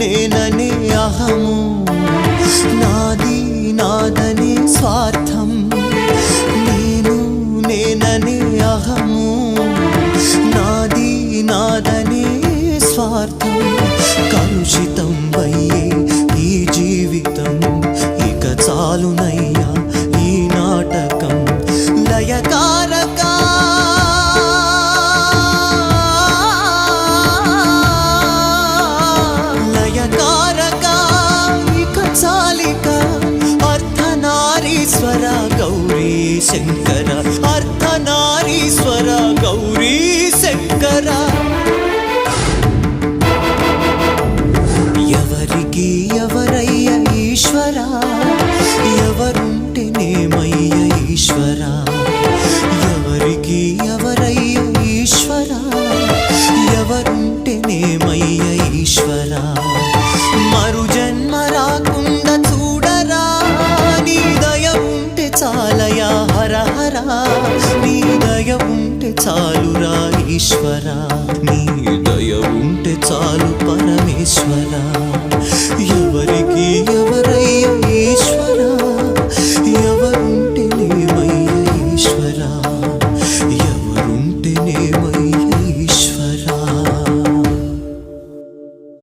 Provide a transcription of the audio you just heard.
నేననే అహము, నాది నాదనే స్వార్థం. నేను నేననే అహము, నాది నాదనే స్వార్థం. కలుషితం అయ్యే ఈ జీవితం, ఇక చాలునయ్యా ఈ నాటకం. లయకారక లయకారక ఇక చాలిక. అర్ధనారీశ్వర గౌరీ శంకర, అర్ధనారీశ్వర గౌరీ శంకర. ఎవరికి ఎవరయ్య ఈశ్వరా, ఎవరుంటేనేమయ్య ఈశ్వరా. ఎవరికి ఎవరయ్య ఈశ్వరా, ఎవరుంటేనేమయ్య ఈశ్వరా. మరు జన్మ రాకుండా చూడరా, నీ దయ ఉంటే చాలయా హర హర. నీ దయ ఉంటే చాలురా ఈశ్వరా, నీ దయ ఉంటే చాలు పరమేశ్వరా. ఎవరికి ఎవరు